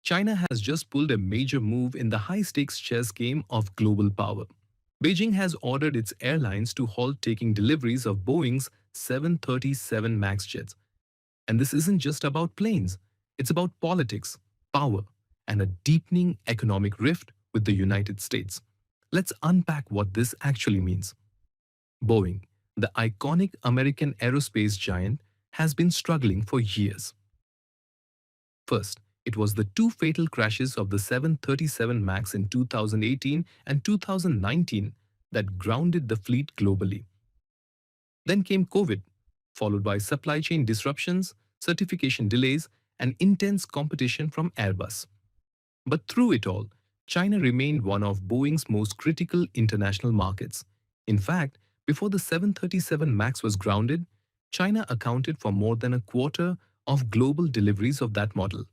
China has just pulled a major move in the high-stakes chess game of global power. Beijing has ordered its airlines to halt taking deliveries of Boeing's 737 MAX jets. And this isn't just about planes, it's about politics, power, and a deepening economic rift with the United States. Let's unpack what this actually means. Boeing, the iconic American aerospace giant, has been struggling for years. First, it was the two fatal crashes of the 737 MAX in 2018 and 2019 that grounded the fleet globally. Then came COVID, followed by supply chain disruptions, certification delays, and intense competition from Airbus. But through it all, China remained one of Boeing's most critical international markets. In fact, before the 737 MAX was grounded, China accounted for more than a quarter of global deliveries of that model.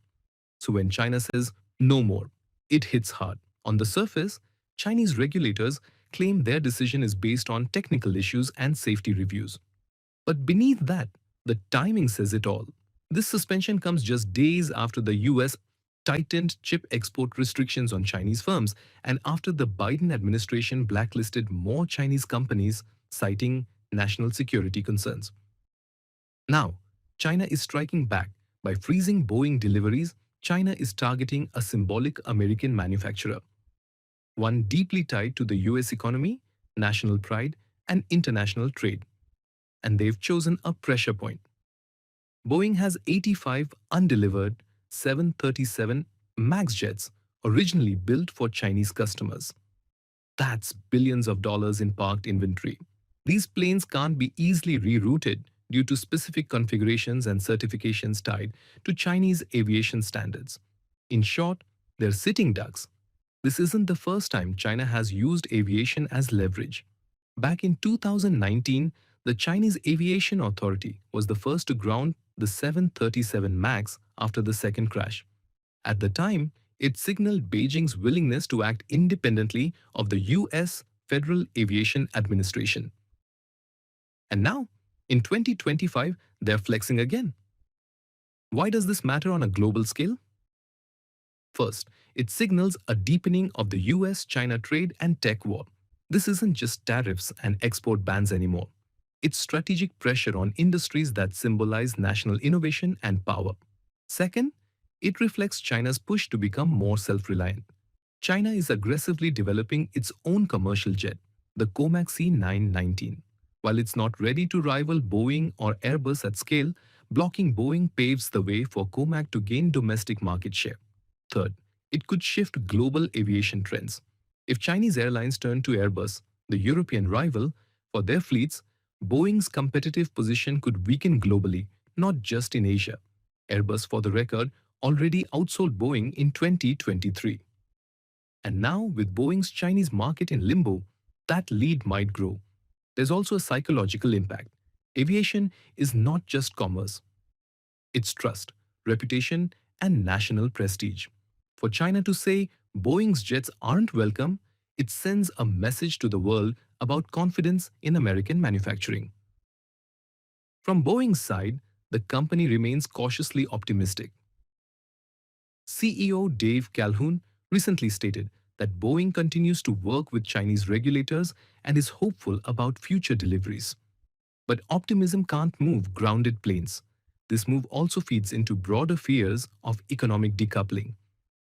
So when China says no more, it hits hard. On the surface, Chinese regulators claim their decision is based on technical issues and safety reviews. But beneath that, the timing says it all. This suspension comes just days after the US tightened chip export restrictions on Chinese firms and after the Biden administration blacklisted more Chinese companies, citing national security concerns. Now, China is striking back. By freezing Boeing deliveries, China is targeting a symbolic American manufacturer, one deeply tied to the US economy, national pride, and international trade. And they've chosen a pressure point. Boeing has 85 undelivered 737 MAX jets originally built for Chinese customers. That's billions of dollars in parked inventory. These planes can't be easily rerouted due to specific configurations and certifications tied to Chinese aviation standards. In short, they're sitting ducks. This isn't the first time China has used aviation as leverage. Back in 2019, the Chinese Aviation Authority was the first to ground the 737 MAX after the second crash. At the time, it signaled Beijing's willingness to act independently of the US Federal Aviation Administration. And now, in 2025, they're flexing again. Why does this matter on a global scale? First, it signals a deepening of the US-China trade and tech war. This isn't just tariffs and export bans anymore. It's strategic pressure on industries that symbolize national innovation and power. Second, it reflects China's push to become more self-reliant. China is aggressively developing its own commercial jet, the Comac C919. While it's not ready to rival Boeing or Airbus at scale, blocking Boeing paves the way for Comac to gain domestic market share. Third, it could shift global aviation trends. If Chinese airlines turn to Airbus, the European rival, for their fleets, Boeing's competitive position could weaken globally, not just in Asia. Airbus, for the record, already outsold Boeing in 2023. And now, with Boeing's Chinese market in limbo, that lead might grow. There's also a psychological impact. Aviation is not just commerce. It's trust, reputation, and national prestige. For China to say Boeing's jets aren't welcome, it sends a message to the world about confidence in American manufacturing. From Boeing's side, the company remains cautiously optimistic. CEO Dave Calhoun recently stated that Boeing continues to work with Chinese regulators and is hopeful about future deliveries. But optimism can't move grounded planes. This move also feeds into broader fears of economic decoupling.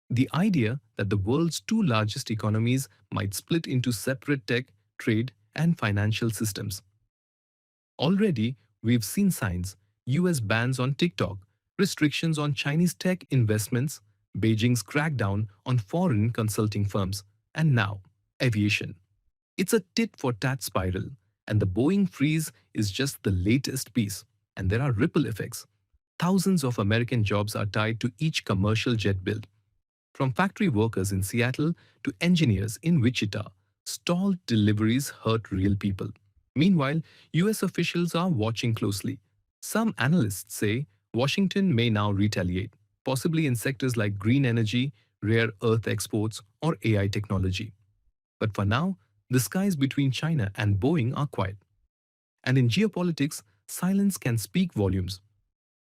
The idea that the world's two largest economies might split into separate tech, trade, and financial systems. Already, we've seen signs: US bans on TikTok, restrictions on Chinese tech investments, Beijing's crackdown on foreign consulting firms, and now, aviation. It's a tit-for-tat spiral, and the Boeing freeze is just the latest piece. And there are ripple effects. Thousands of American jobs are tied to each commercial jet build. From factory workers in Seattle to engineers in Wichita, stalled deliveries hurt real people. Meanwhile, US officials are watching closely. Some analysts say Washington may now retaliate, possibly in sectors like green energy, rare earth exports, or AI technology. But for now, the skies between China and Boeing are quiet. And in geopolitics, silence can speak volumes.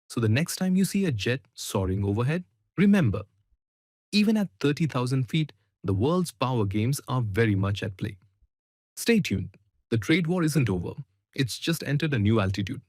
So the next time you see a jet soaring overhead, remember, Even at 30,000 feet, the world's power games are very much at play. Stay tuned. The trade war isn't over. It's just entered a new altitude.